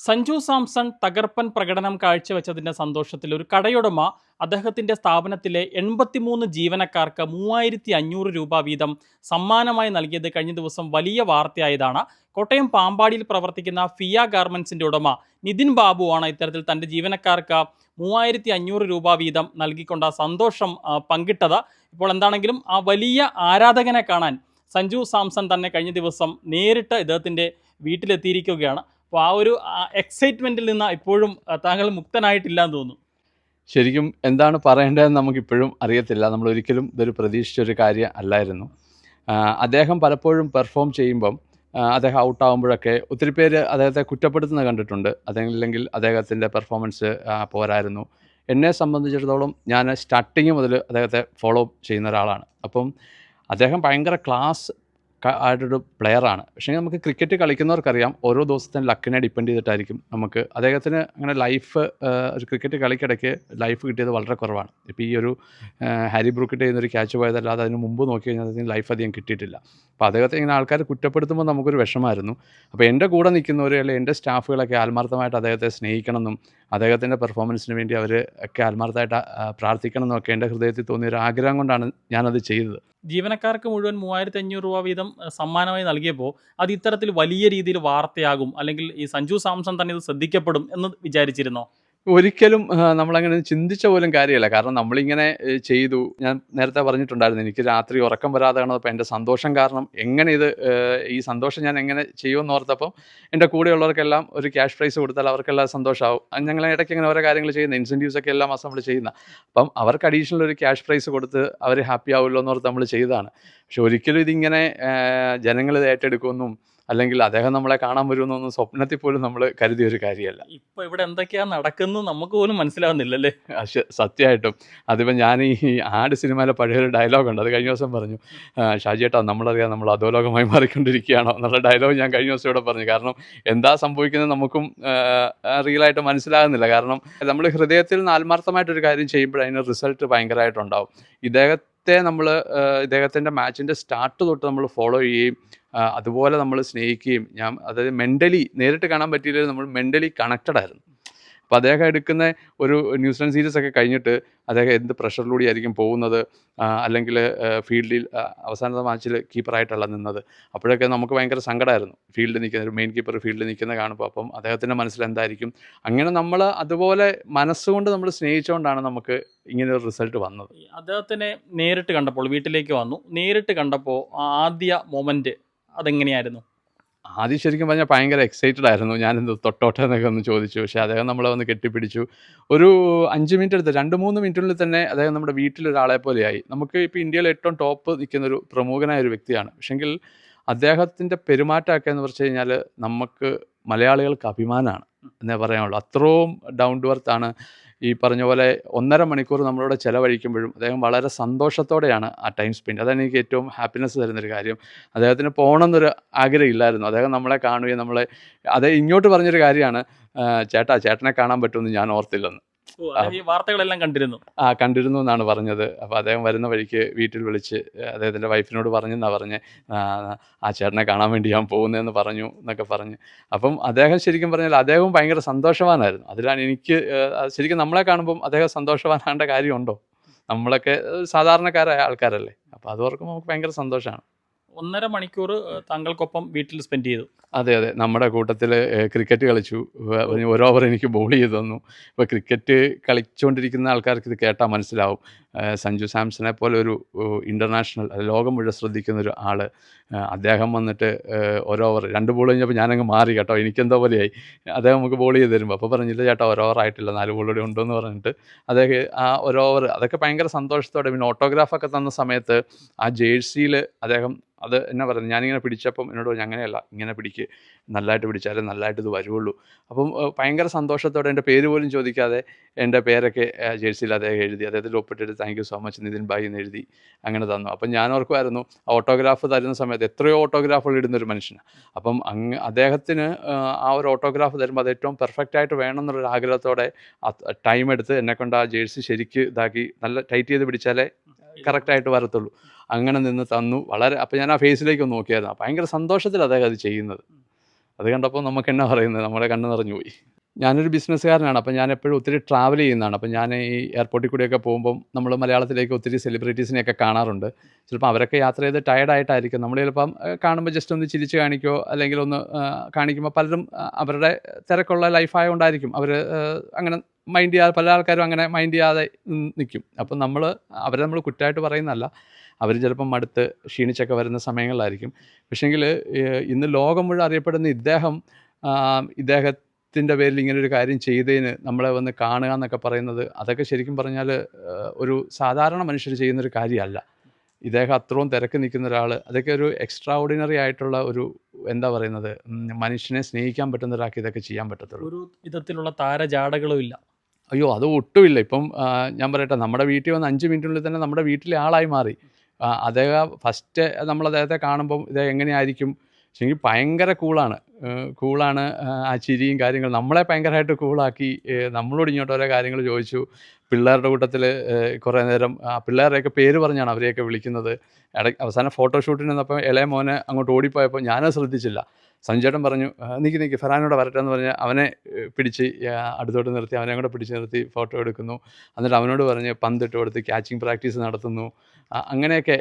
സഞ്ജു സാംസൺ തകർപ്പൻ പ്രകടനം കാഴ്ചവെച്ചതിന്റെ സന്തോഷത്തിൽ ഒരു കടയുടമ അദ്ദേഹത്തിന്റെ സ്ഥാപനത്തിലെ 83 ജീവനക്കാർക്ക് 3500 രൂപ വീതം സമ്മാനമായി നൽകിയത് കഴിഞ്ഞ ദിവസം വലിയ വാർത്തയായതാണ്. കോട്ടയം പാമ്പാടിയിൽ പ്രവർത്തിക്കുന്ന ഫിയ ഗാർമെന്റ്സിന്റെ ഉടമ നിതിൻ ബാബുവാണ് ഇത്തരത്തിൽ തന്റെ ജീവനക്കാർക്ക് 3500 രൂപ വീതം നൽകിക്കൊണ്ട് സന്തോഷം പങ്കിട്ടത്. ഇപ്പോൾ എന്താണെങ്കിലും ആ വലിയ ആരാധകനെ കാണാൻ സഞ്ജു സാംസൺ തന്നെ കഴിഞ്ഞ ദിവസം നേരിട്ട് ഇദ്ദേഹത്തിന്റെ വീട്ടിലെത്തിയിരിക്കുകയാണ്. അപ്പോൾ ആ ഒരു എക്സൈറ്റ്മെന്റിൽ നിന്ന് ഇപ്പോഴും താങ്കൾ മുക്തനായിട്ടില്ല എന്ന് തോന്നുന്നു. ശരിക്കും എന്താണ് പറയേണ്ടതെന്ന് നമുക്കിപ്പോഴും അറിയത്തില്ല. നമ്മൾ ഒരിക്കലും ഇതൊരു പ്രതീക്ഷിച്ചൊരു കാര്യം അല്ലായിരുന്നു. അദ്ദേഹം പലപ്പോഴും പെർഫോം ചെയ്യുമ്പം അദ്ദേഹം ഔട്ടാകുമ്പോഴൊക്കെ ഒത്തിരി പേര് അദ്ദേഹത്തെ കുറ്റപ്പെടുത്തുന്നത് കണ്ടിട്ടുണ്ട്. അതല്ലെങ്കിൽ അദ്ദേഹത്തിൻ്റെ പെർഫോമൻസ് പോരായിരുന്നു. എന്നെ സംബന്ധിച്ചിടത്തോളം ഞാൻ സ്റ്റാർട്ടിങ് മുതൽ അദ്ദേഹത്തെ ഫോളോ ചെയ്യുന്ന ഒരാളാണ്. അപ്പം അദ്ദേഹം ഭയങ്കര ക്ലാസ് ആയിട്ടൊരു പ്ലെയറാണ്. പക്ഷേ നമുക്ക് ക്രിക്കറ്റ് കളിക്കുന്നവർക്കറിയാം ഓരോ ദിവസത്തെ ലക്കിനെ ഡിപ്പെൻഡ് ചെയ്തിട്ടായിരിക്കും നമുക്ക് അദ്ദേഹത്തിന് അങ്ങനെ ലൈഫ് ഒരു ക്രിക്കറ്റ് കളിക്കിടയ്ക്ക് ലൈഫ് കിട്ടിയത് വളരെ കുറവാണ്. ഇപ്പോൾ ഈ ഒരു ഹാരി ബ്രൂക്കിട്ട് ചെയ്യുന്നൊരു ക്യാച്ച് പോയതല്ലാതെ അതിന് മുമ്പ് നോക്കി കഴിഞ്ഞാൽ അതിന് ലൈഫ് അധികം കിട്ടിയിട്ടില്ല. അപ്പോൾ അദ്ദേഹത്തെ ഇങ്ങനെ ആൾക്കാർ കുറ്റപ്പെടുത്തുമ്പോൾ നമുക്കൊരു വിഷമമായിരുന്നു. അപ്പോൾ എൻ്റെ കൂടെ നിൽക്കുന്നവർ അല്ലെങ്കിൽ എൻ്റെ സ്റ്റാഫുകളൊക്കെ ആത്മാർത്ഥമായിട്ട് അദ്ദേഹത്തെ സ്നേഹിക്കണമെന്നും അദ്ദേഹത്തിൻ്റെ പെർഫോമൻസിന് വേണ്ടി അവർ ഒക്കെ ആത്മാർത്ഥമായിട്ട് പ്രാർത്ഥിക്കണം എന്നൊക്കെ എൻ്റെ ഹൃദയത്തിൽ തോന്നിയ ഒരു ആഗ്രഹം കൊണ്ടാണ് ഞാനത് ചെയ്തത്. ജീവനക്കാർക്ക് മുഴുവൻ 3500 രൂപ വീതം സമ്മാനമായി നൽകിയപ്പോൾ അത് ഇത്തരത്തിൽ വലിയ രീതിയിൽ വാർത്തയാകും, അല്ലെങ്കിൽ ഈ സഞ്ജു സാംസൺ തന്നെ ഇത് ശ്രദ്ധിക്കപ്പെടും എന്ന് വിചാരിച്ചിരുന്നോ? ഒരിക്കലും നമ്മളങ്ങനെ ചിന്തിച്ച പോലും കാര്യമല്ല. കാരണം നമ്മളിങ്ങനെ ചെയ്തു. ഞാൻ നേരത്തെ പറഞ്ഞിട്ടുണ്ടായിരുന്നു, എനിക്ക് രാത്രി ഉറക്കം വരാതെ കാണുന്നപ്പോൾ എൻ്റെ സന്തോഷം കാരണം എങ്ങനെ ഇത് ഈ സന്തോഷം ഞാൻ എങ്ങനെ ചെയ്യുമെന്ന് ഓർത്തപ്പം എൻ്റെ കൂടെയുള്ളവർക്കെല്ലാം ഒരു ക്യാഷ് പ്രൈസ് കൊടുത്താൽ അവർക്കെല്ലാം സന്തോഷമാവും. ഞങ്ങൾ ഇടയ്ക്ക് ഇങ്ങനെ ഓരോ കാര്യങ്ങൾ ചെയ്യുന്ന ഇൻസെൻറ്റീവ്സ് ഒക്കെ എല്ലാ മാസം നമ്മൾ ചെയ്യുന്ന, അപ്പം അവർക്ക് അഡീഷണൽ ഒരു ക്യാഷ് പ്രൈസ് കൊടുത്ത് അവർ ഹാപ്പി ആവുമല്ലോ എന്നോർത്ത് നമ്മൾ ചെയ്തതാണ്. പക്ഷെ ഒരിക്കലും ഇതിങ്ങനെ ജനങ്ങൾ ഇത് ഏറ്റെടുക്കുമെന്നും അല്ലെങ്കിൽ അദ്ദേഹം നമ്മളെ കാണാൻ വരുമെന്നൊന്നും സ്വപ്നത്തിൽ പോലും നമ്മൾ കരുതിയ ഒരു കാര്യമല്ല. ഇപ്പോൾ ഇവിടെ എന്തൊക്കെയാണ് നടക്കുന്നത് നമുക്ക് പോലും മനസ്സിലാവുന്നില്ലല്ലേ? സത്യമായിട്ടും അതിപ്പോൾ ഞാൻ ഈ ആട് സിനിമയിലെ പഴയൊരു ഡയലോഗുണ്ട്, അത് കഴിഞ്ഞ ദിവസം പറഞ്ഞു. ഷാജിയേട്ടാ, നമ്മളറിയാം നമ്മൾ അധോലോകമായി മാറിക്കൊണ്ടിരിക്കുകയാണോ എന്നുള്ള ഡയലോഗ് ഞാൻ കഴിഞ്ഞ ദിവസം ഇവിടെ പറഞ്ഞു. കാരണം എന്താ സംഭവിക്കുന്നത് നമുക്കും റിയലായിട്ട് മനസ്സിലാകുന്നില്ല. കാരണം നമ്മൾ ഹൃദയത്തിൽ നിന്ന് ആത്മാർത്ഥമായിട്ടൊരു കാര്യം ചെയ്യുമ്പോൾ അതിന് റിസൾട്ട് ഭയങ്കരമായിട്ടുണ്ടാവും. ഇദ്ദേഹത്തിൻ്റെ മാച്ചിൻ്റെ സ്റ്റാർട്ട് തൊട്ട് നമ്മൾ ഫോളോ ചെയ്യുകയും അതുപോലെ നമ്മൾ സ്നേഹിക്കുകയും അതായത് മെൻ്റലി നേരിട്ട് കാണാൻ പറ്റിയില്ലെങ്കിൽ നമ്മൾ മെൻ്റലി കണക്റ്റഡ് ആയിരുന്നു. അപ്പോൾ അദ്ദേഹം എടുക്കുന്ന ഒരു ന്യൂസിലൻഡ് സീരീസ് ഒക്കെ കഴിഞ്ഞിട്ട് അദ്ദേഹം എന്ത് പ്രഷറിലൂടെ ആയിരിക്കും പോകുന്നത്, അല്ലെങ്കിൽ ഫീൽഡിൽ അവസാനത്തെ മാച്ചിൽ കീപ്പറായിട്ടല്ല നിന്നത്. അപ്പോഴൊക്കെ നമുക്ക് ഭയങ്കര സങ്കടമായിരുന്നു. ഫീൽഡിൽ നിൽക്കുന്ന ഒരു മെയിൻ കീപ്പർ ഫീൽഡിൽ നിൽക്കുന്ന കാണുമ്പോൾ അപ്പം അദ്ദേഹത്തിൻ്റെ മനസ്സിൽ എന്തായിരിക്കും. അങ്ങനെ നമ്മൾ അതുപോലെ മനസ്സുകൊണ്ട് നമ്മൾ സ്നേഹിച്ചുകൊണ്ടാണ് നമുക്ക് ഇങ്ങനെ ഒരു റിസൾട്ട് വന്നത്. അദ്ദേഹത്തിനെ നേരിട്ട് കണ്ടപ്പോൾ, വീട്ടിലേക്ക് വന്നു, നേരിട്ട് കണ്ടപ്പോൾ ആദ്യ മൊമെന്റ് അതെങ്ങനെയായിരുന്നു? ആദ്യം ശരിക്കും പറഞ്ഞാൽ ഭയങ്കര എക്സൈറ്റഡ് ആയിരുന്നു. ഞാനെന്ത് തൊട്ടോട്ടെ എന്നൊക്കെ ഒന്ന് ചോദിച്ചു. പക്ഷേ അദ്ദേഹം നമ്മളെ വന്ന് കെട്ടിപ്പിടിച്ചു. ഒരു 5 മിനിറ്റ് എടുത്ത് 2-3 മിനിറ്റിനുള്ളിൽ തന്നെ അദ്ദേഹം നമ്മുടെ വീട്ടിലൊരാളെ പോലെയായി. നമുക്ക് ഇപ്പോൾ ഇന്ത്യയിൽ ഏറ്റവും ടോപ്പ് നിൽക്കുന്നൊരു പ്രമുഖനായ ഒരു വ്യക്തിയാണ്. പക്ഷെങ്കിൽ അദ്ദേഹത്തിൻ്റെ പെരുമാറ്റമൊക്കെ എന്ന് പറഞ്ഞു കഴിഞ്ഞാൽ നമുക്ക് മലയാളികൾക്ക് അഭിമാനമാണ് എന്നേ പറയാനുള്ളൂ. അത്രയും ഡൗൺ ടു എർത്ത് ആണ്. ഈ പറഞ്ഞ പോലെ 1.5 മണിക്കൂർ നമ്മളോട് ചിലവഴിക്കുമ്പോഴും അദ്ദേഹം വളരെ സന്തോഷത്തോടെയാണ് ആ ടൈം സ്പെൻഡ്. അതാണ് എനിക്ക് ഏറ്റവും ഹാപ്പിനെസ് തരുന്നൊരു കാര്യം. അദ്ദേഹത്തിന് പോകണമെന്നൊരു ആഗ്രഹമില്ലായിരുന്നു. അദ്ദേഹം നമ്മളെ കാണുകയും അത് ഇങ്ങോട്ട് പറഞ്ഞൊരു കാര്യമാണ്, ചേട്ടനെ കാണാൻ പറ്റുമെന്ന് ഞാൻ ഓർത്തില്ലെന്ന്. ഈ വാർത്തകളെല്ലാം കണ്ടിരുന്നു എന്നാണ് പറഞ്ഞത്. അപ്പോൾ അദ്ദേഹം വരുന്ന വഴിക്ക് വീട്ടിൽ വിളിച്ച് അദ്ദേഹത്തിൻ്റെ വൈഫിനോട് പറഞ്ഞ് ആ ചേട്ടനെ കാണാൻ വേണ്ടി ഞാൻ പോകുന്നതെന്ന് പറഞ്ഞു എന്നൊക്കെ പറഞ്ഞ്. അപ്പം അദ്ദേഹം ശരിക്കും പറഞ്ഞാൽ അദ്ദേഹവും ഭയങ്കര സന്തോഷവാനായിരുന്നു. അതിലാണ് എനിക്ക് ശരിക്കും നമ്മളെ കാണുമ്പം അദ്ദേഹം സന്തോഷവാനാകേണ്ട കാര്യമുണ്ടോ? നമ്മളൊക്കെ സാധാരണക്കാരായ ആൾക്കാരല്ലേ. അപ്പോൾ അത് ഓർക്കുമ്പോൾ നമുക്ക് ഭയങ്കര സന്തോഷമാണ്. 1.5 മണിക്കൂർ താങ്കൾക്കൊപ്പം വീട്ടിൽ സ്പെൻഡ് ചെയ്തു. അതെ, നമ്മുടെ കൂട്ടത്തിൽ ക്രിക്കറ്റ് കളിച്ചു. ഒരു ഓവർ എനിക്ക് ബോൾ ചെയ്ത് തന്നു. ഇപ്പോൾ ക്രിക്കറ്റ് കളിച്ചുകൊണ്ടിരിക്കുന്ന ആൾക്കാർക്ക് ഇത് കേട്ടാൽ മനസ്സിലാവും. സഞ്ജു സാംസനെ പോലെ ഒരു ഇൻ്റർനാഷണൽ ലോകം മുഴുവൻ ശ്രദ്ധിക്കുന്ന ഒരു ആൾ, അദ്ദേഹം വന്നിട്ട് ഒരു ഓവർ 2 ബോൾ കഴിഞ്ഞപ്പോൾ ഞാനങ്ങ് മാറി കേട്ടോ. എനിക്കെന്തോ പോലെയായി. അദ്ദേഹം നമുക്ക് ബോൾ ചെയ്ത് തരുമ്പോൾ അപ്പോൾ പറഞ്ഞില്ല ചേട്ടാ, ഒരു ഓവർ ആയിട്ടില്ല, 4 ബോൾ കൂടെ ഉണ്ടെന്ന് പറഞ്ഞിട്ട് അദ്ദേഹം ആ ഒരു ഓവർ അതൊക്കെ ഭയങ്കര സന്തോഷത്തോടെ. പിന്നെ ഓട്ടോഗ്രാഫൊക്കെ തന്ന സമയത്ത് ആ ജേഴ്സിയിൽ അദ്ദേഹം അത് എന്നാ പറയുന്നത്, ഞാനിങ്ങനെ പിടിച്ചപ്പം എന്നോട് പറഞ്ഞു, അങ്ങനെയല്ല, ഇങ്ങനെ പിടിക്ക്, നല്ലതായിട്ട് പിടിച്ചാലേ നല്ലതായിട്ട് ഇത് വരുള്ളൂ. അപ്പം ഭയങ്കര സന്തോഷത്തോടെ എൻ്റെ പേര് പോലും ചോദിക്കാതെ എൻ്റെ പേരൊക്കെ ജേഴ്സിയിൽ അദ്ദേഹം എഴുതി, അദ്ദേഹത്തിൽ ഒപ്പിട്ടിട്ട് thank you so much Nitin bhai എന്ന് എഴുതി അങ്ങനെ തന്നു. അപ്പം ഞാൻ ഓർക്കുമായിരുന്നു, ഓട്ടോഗ്രാഫ് തരുന്ന സമയത്ത് എത്രയോ ഓട്ടോഗ്രാഫുകൾ ഇടുന്നൊരു മനുഷ്യനാണ്. അപ്പം അദ്ദേഹത്തിന് ആ ഒരു ഓട്ടോഗ്രാഫ് തരുമ്പോൾ അത് ഏറ്റവും പെർഫെക്റ്റായിട്ട് വേണം എന്നുള്ളൊരു ആഗ്രഹത്തോടെ ടൈം എടുത്ത് എന്നെക്കൊണ്ട് ആ ജേഴ്സി ശരിക്ക് ഇതാക്കി നല്ല ടൈറ്റ് ചെയ്ത് പിടിച്ചാലേ കറക്റ്റായിട്ട് വരത്തുള്ളൂ. അങ്ങനെ നിന്ന് തന്നു. അപ്പോൾ ഞാൻ ആ ഫേസിലേക്ക് ഒന്ന് നോക്കിയായിരുന്നു. ഭയങ്കര സന്തോഷത്തിൽ അദ്ദേഹം അത് ചെയ്യുന്നത്. അത് കണ്ടപ്പോൾ നമുക്ക് എന്നാ പറയുന്നത്, നമ്മുടെ കണ്ണ് നിറഞ്ഞു പോയി. ഞാനൊരു ബിസിനസ്സുകാരനാണ്. അപ്പോൾ ഞാൻ എപ്പോഴും ഒത്തിരി ട്രാവൽ ചെയ്യുന്നതാണ്. അപ്പോൾ ഞാൻ ഈ എയർപോർട്ടിൽ കൂടിയൊക്കെ പോകുമ്പം നമ്മൾ മലയാളത്തിലേക്ക് ഒത്തിരി സെലിബ്രിറ്റീസിനെയൊക്കെ കാണാറുണ്ട്. ചിലപ്പോൾ അവരൊക്കെ യാത്ര ചെയ്ത് ടയേർഡായിട്ടായിരിക്കും. നമ്മൾ ചിലപ്പം കാണുമ്പോൾ ജസ്റ്റ് ഒന്ന് ചിരിച്ച് കാണിക്കുകയോ അല്ലെങ്കിൽ ഒന്ന് കാണിക്കുമ്പോൾ പലരും അവരുടെ തിരക്കുള്ള ലൈഫായതുകൊണ്ടായിരിക്കും അവർ അങ്ങനെ മൈൻഡ് ചെയ്യാതെ, പല ആൾക്കാരും അങ്ങനെ മൈൻഡ് ചെയ്യാതെ നിൽക്കും. അപ്പം അവരെ നമ്മൾ കുറ്റമായിട്ട് പറയുന്നതല്ല, അവർ ചിലപ്പം മടുത്ത് ക്ഷീണിച്ചൊക്കെ വരുന്ന സമയങ്ങളിലായിരിക്കും. പക്ഷേങ്കിൽ ഇന്ന് ലോകം മുഴുവൻ അറിയപ്പെടുന്ന ഇദ്ദേഹത്തിൻ്റെ പേരിൽ ഇങ്ങനൊരു കാര്യം ചെയ്തതിന് നമ്മളെ വന്ന് കാണുക എന്നൊക്കെ പറയുന്നത്, അതൊക്കെ ശരിക്കും പറഞ്ഞാൽ ഒരു സാധാരണ മനുഷ്യർ ചെയ്യുന്നൊരു കാര്യമല്ല. ഇദ്ദേഹം അത്രയും തിരക്ക് നിൽക്കുന്ന ഒരാൾ, അതൊക്കെ ഒരു എക്സ്ട്രാ ഓർഡിനറി ആയിട്ടുള്ള ഒരു എന്താ പറയുന്നത്, മനുഷ്യനെ സ്നേഹിക്കാൻ പറ്റുന്ന ഒരാൾക്ക് ഇതൊക്കെ ചെയ്യാൻ പറ്റത്തുള്ളൂ. ഒരു വിധത്തിലുള്ള താരജാടകളും ഇല്ല. അയ്യോ, അത് ഒട്ടുമില്ല. ഇപ്പം ഞാൻ പറയട്ടെ, നമ്മുടെ വീട്ടിൽ വന്ന് 5 മിനിറ്റിനുള്ളിൽ തന്നെ നമ്മുടെ വീട്ടിലെ ആളായി മാറി. അദ്ദേഹം ഫസ്റ്റ് നമ്മൾ അദ്ദേഹത്തെ കാണുമ്പം ഇത് എങ്ങനെയായിരിക്കും ശരിക്കും ഭയങ്കര കൂളാണ്. ആ ചിരിയും കാര്യങ്ങളും നമ്മളെ ഭയങ്കരമായിട്ട് കൂളാക്കി. നമ്മളോട് ഇങ്ങോട്ട് ഓരോ കാര്യങ്ങൾ ചോദിച്ചു. പിള്ളേരുടെ കൂട്ടത്തിൽ കുറേ നേരം പിള്ളേരുടെയൊക്കെ പേര് പറഞ്ഞാണ് അവരെയൊക്കെ വിളിക്കുന്നത്. അവസാനം ഫോട്ടോഷൂട്ടിന് നിന്നപ്പോൾ ഇളയ മോനെ അങ്ങോട്ട് ഓടിപ്പോയപ്പോൾ ഞാനത് ശ്രദ്ധിച്ചില്ല. സഞ്ജേട്ടൻ പറഞ്ഞു, നിക്ക് ഫെറാനോടെ വരട്ടെ എന്ന് പറഞ്ഞ് അവനെ പിടിച്ച് അടുത്തോട്ട് നിർത്തി, അവനെ കൂടെ പിടിച്ച് നിർത്തി ഫോട്ടോ എടുക്കുന്നു. എന്നിട്ട് അവനോട് പറഞ്ഞ് പന്തിട്ട് കൊടുത്ത് ക്യാച്ചിങ് പ്രാക്ടീസ് നടത്തുന്നു. അങ്ങനെയൊക്കെ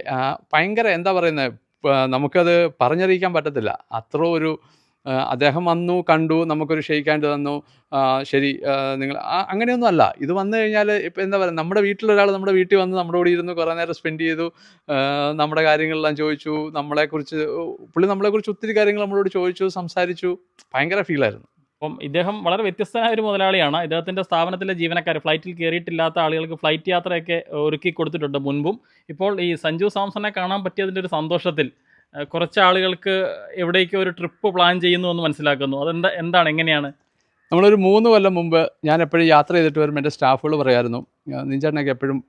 ഭയങ്കര എന്താ പറയുന്നത്, നമുക്കത് പറഞ്ഞറിയിക്കാൻ പറ്റത്തില്ല. അത്ര ഒരു അദ്ദേഹം വന്നു, കണ്ടു, നമുക്കൊരു ഷെയ്ക്ക് ഹാൻഡ് തന്നു, ശരി നിങ്ങൾ അങ്ങനെയൊന്നും അല്ല. ഇത് വന്നു കഴിഞ്ഞാൽ ഇപ്പം എന്താ പറയുക, നമ്മുടെ വീട്ടിലൊരാൾ നമ്മുടെ വീട്ടിൽ വന്ന് നമ്മുടെ കൂടെ ഇരുന്ന് കുറേ നേരം സ്പെൻഡ് ചെയ്തു, നമ്മുടെ കാര്യങ്ങളെല്ലാം ചോദിച്ചു, പുള്ളി നമ്മളെക്കുറിച്ച് ഒത്തിരി കാര്യങ്ങൾ നമ്മളോട് ചോദിച്ചു, സംസാരിച്ചു. ഭയങ്കര ഫീലായിരുന്നു. അപ്പം ഇദ്ദേഹം വളരെ വ്യത്യസ്തനായ ഒരു മുതലാളിയാണ്. ഇദ്ദേഹത്തിൻ്റെ സ്ഥാപനത്തിലെ ജീവനക്കാർ ഫ്ലൈറ്റിൽ കയറിയിട്ടില്ലാത്ത ആളുകൾക്ക് ഫ്ലൈറ്റ് യാത്രയൊക്കെ ഒരുക്കി കൊടുത്തിട്ടുണ്ട് മുൻപും. ഇപ്പോൾ ഈ സഞ്ജു സാംസണെ കാണാൻ പറ്റിയതിൻ്റെ ഒരു സന്തോഷത്തിൽ കുറച്ച് ആളുകൾക്ക് എവിടേക്കോ ഒരു ട്രിപ്പ് പ്ലാൻ ചെയ്യുന്നു എന്ന് മനസ്സിലാക്കുന്നു. എന്താണ്, എങ്ങനെയാണ്? നമ്മളൊരു 3 കൊല്ലം മുമ്പ് ഞാൻ എപ്പോഴും യാത്ര ചെയ്തിട്ട് വരുമ്പോൾ എൻ്റെ സ്റ്റാഫുകൾ പറയായിരുന്നു, നിഞ്ചേട്ടനൊക്കെ എപ്പോഴും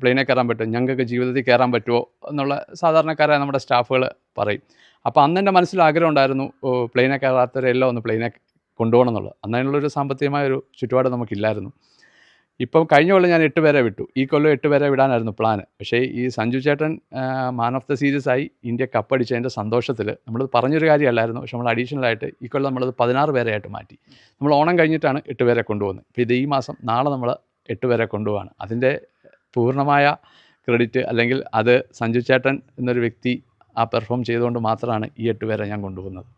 പ്ലെയിനിൽ കയറാൻ പറ്റും, ഞങ്ങൾക്ക് ജീവിതത്തിൽ കയറാൻ പറ്റുമോ എന്നുള്ള സാധാരണക്കാരായ നമ്മുടെ സ്റ്റാഫുകൾ പറയും. അപ്പോൾ അന്ന് എൻ്റെ മനസ്സിൽ ആഗ്രഹം ഉണ്ടായിരുന്നു, പ്ലെയിനെ കയറാത്തവരെല്ലാം ഒന്ന് പ്ലെയിനെ കൊണ്ടുപോകണം എന്നുള്ളത്. അന്നതിനുള്ളൊരു സാമ്പത്തികമായ ഒരു ചുറ്റുപാട് നമുക്കില്ലായിരുന്നു. ഇപ്പം കഴിഞ്ഞ കൊല്ലം ഞാൻ 8 പേരെ വിട്ടു. ഈ കൊല്ലം 8 പേരെ വിടാനായിരുന്നു പ്ലാന്. പക്ഷേ ഈ സഞ്ജു ചേട്ടൻ മാൻ ഓഫ് ദ സീരീസ് ആയി ഇന്ത്യ കപ്പടിച്ചതിൻ്റെ സന്തോഷത്തിൽ നമ്മളത് പറഞ്ഞൊരു കാര്യമല്ലായിരുന്നു. പക്ഷെ നമ്മൾ അഡീഷണലായിട്ട് ഈ കൊല്ലം നമ്മളത് 16 പേരെയായിട്ട് മാറ്റി. നമ്മൾ ഓണം കഴിഞ്ഞിട്ടാണ് 8 പേരെ കൊണ്ടുപോകുന്നത്. ഇപ്പോൾ ഇത് ഈ മാസം നാളെ നമ്മൾ 8 പേരെ കൊണ്ടുപോവാണ്. അതിൻ്റെ പൂർണ്ണമായ ക്രെഡിറ്റ് അല്ലെങ്കിൽ അത് സഞ്ജു ചേട്ടൻ എന്നൊരു വ്യക്തി പെർഫോം ചെയ്തുകൊണ്ട് മാത്രമാണ് ഈ 8 പേരെ ഞാൻ കൊണ്ടുപോകുന്നത്.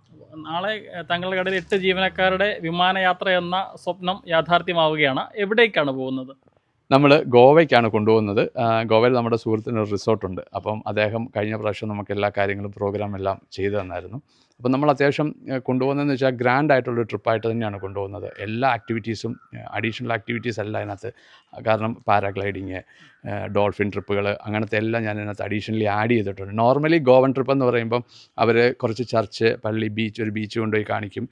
നാളെ താങ്കളുടെ കടയിൽ 8 ജീവനക്കാരുടെ വിമാനയാത്ര എന്ന സ്വപ്നം യാഥാർത്ഥ്യമാവുകയാണ്. എവിടേക്കാണ് പോകുന്നത്? നമ്മൾ ഗോവയ്ക്കാണ് കൊണ്ടുപോകുന്നത്. ഗോവയിൽ നമ്മുടെ സുഹൃത്തിനൊരു റിസോർട്ടുണ്ട്. അപ്പം അദ്ദേഹം കഴിഞ്ഞ പ്രാവശ്യം നമുക്ക് എല്ലാ കാര്യങ്ങളും പ്രോഗ്രാം എല്ലാം ചെയ്തു തന്നായിരുന്നു. അപ്പം നമ്മൾ അത്യാവശ്യം കൊണ്ടുപോകുന്നതെന്ന് വെച്ചാൽ ഗ്രാൻഡ് ആയിട്ടുള്ളൊരു ട്രിപ്പായിട്ട് തന്നെയാണ് കൊണ്ടുപോകുന്നത്. എല്ലാ ആക്ടിവിറ്റീസും അഡീഷണൽ ആക്ടിവിറ്റീസ് അല്ല അതിനകത്ത്. കാരണം പാരാഗ്ലൈഡിങ്, ഡോൾഫിൻ ട്രിപ്പുകൾ, അങ്ങനത്തെ എല്ലാം ഞാൻ അതിനകത്ത് അഡീഷണലി ആഡ് ചെയ്തിട്ടുണ്ട്. നോർമലി ഗോവൻ ട്രിപ്പ് എന്ന് പറയുമ്പം അവർ കുറച്ച് ചർച്ച്, പള്ളി, ഒരു ബീച്ച് കൊണ്ടുപോയി കാണിക്കും.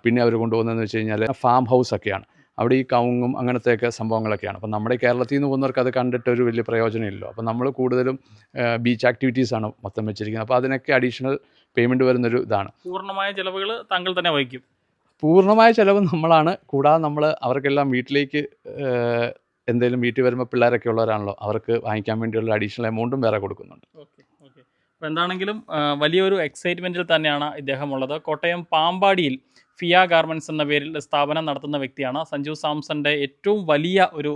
പിന്നെ അവർ കൊണ്ടുപോകുന്നതെന്ന് വെച്ച് കഴിഞ്ഞാൽ ഫാം ഹൗസൊക്കെയാണ്. അവിടെ ഈ കവുങ്ങും അങ്ങനത്തെയൊക്കെ സംഭവങ്ങളൊക്കെയാണ്. അപ്പം നമ്മുടെ കേരളത്തിൽ നിന്ന് പോകുന്നവർക്ക് അത് കണ്ടിട്ട് ഒരു വലിയ പ്രയോജനമില്ലല്ലോ. അപ്പം നമ്മൾ കൂടുതലും ബീച്ച് ആക്ടിവിറ്റീസാണ് മൊത്തം വെച്ചിരിക്കുന്നത്. അപ്പോൾ അതിനൊക്കെ അഡീഷണൽ പേയ്മെൻറ്റ് വരുന്നൊരു ഇതാണ്. പൂർണ്ണമായ ചിലവുകൾ താങ്കൾ തന്നെ വഹിക്കും? പൂർണ്ണമായ ചിലവ് നമ്മളാണ്. കൂടാതെ നമ്മൾ അവർക്കെല്ലാം വീട്ടിലേക്ക് എന്തെങ്കിലും വീട്ടിൽ വരുമ്പോൾ പിള്ളേരൊക്കെ ഉള്ളവരാണല്ലോ, അവർക്ക് വാങ്ങിക്കാൻ വേണ്ടിയുള്ള അഡീഷണൽ എമൗണ്ടും വേറെ കൊടുക്കുന്നുണ്ട്. ഓക്കെ. അപ്പോൾ എന്താണെങ്കിലും വലിയൊരു എക്സൈറ്റ്മെൻറ്റിൽ തന്നെയാണ് ഇദ്ദേഹം ഉള്ളത്. കോട്ടയം പാമ്പാടിയിൽ ഫിയ ഗാർമെൻറ്റ്സ് എന്ന പേരിൽ സ്ഥാപനം നടത്തുന്ന വ്യക്തിയാണ്. സഞ്ജു സാംസൻ്റെ ഏറ്റവും വലിയ ഒരു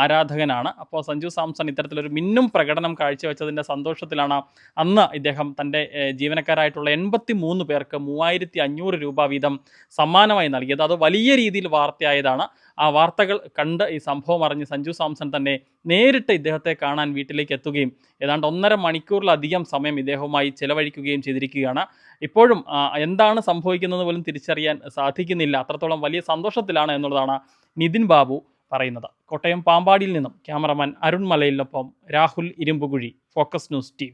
ആരാധകനാണ്. അപ്പോൾ സഞ്ജു സാംസൺ ഇത്തരത്തിലൊരു മിന്നും പ്രകടനം കാഴ്ചവെച്ചതിൻ്റെ സന്തോഷത്തിലാണ് അന്ന് ഇദ്ദേഹം തൻ്റെ ജീവനക്കാരായിട്ടുള്ള 83 പേർക്ക് 3500 രൂപ വീതം സമ്മാനമായി നൽകിയത്. അത് വലിയ രീതിയിൽ വാർത്തയായതാണ്. ആ വാർത്തകൾ കണ്ട് ഈ സംഭവം അറിഞ്ഞ് സഞ്ജു സാംസൺ തന്നെ നേരിട്ട് ഇദ്ദേഹത്തെ കാണാൻ വീട്ടിലേക്ക് എത്തുകയും ഏതാണ്ട് 1.5 മണിക്കൂറിലധികം സമയം ഇദ്ദേഹവുമായി ചെലവഴിക്കുകയും ചെയ്തിരിക്കുകയാണ്. ഇപ്പോഴും എന്താണ് സംഭവിക്കുന്നത് പോലും തിരിച്ചറിയാൻ സാധിക്കുന്നില്ല. അത്രത്തോളം വലിയ സന്തോഷത്തിലാണ് എന്നുള്ളതാണ് നിതിൻ ബാബു പറയുന്നത്. കോട്ടയം പാമ്പാടിയിൽ നിന്നും ക്യാമറമാൻ അരുൺ മലയിലിനൊപ്പം Rahul Irumbukuzhi, focus news team.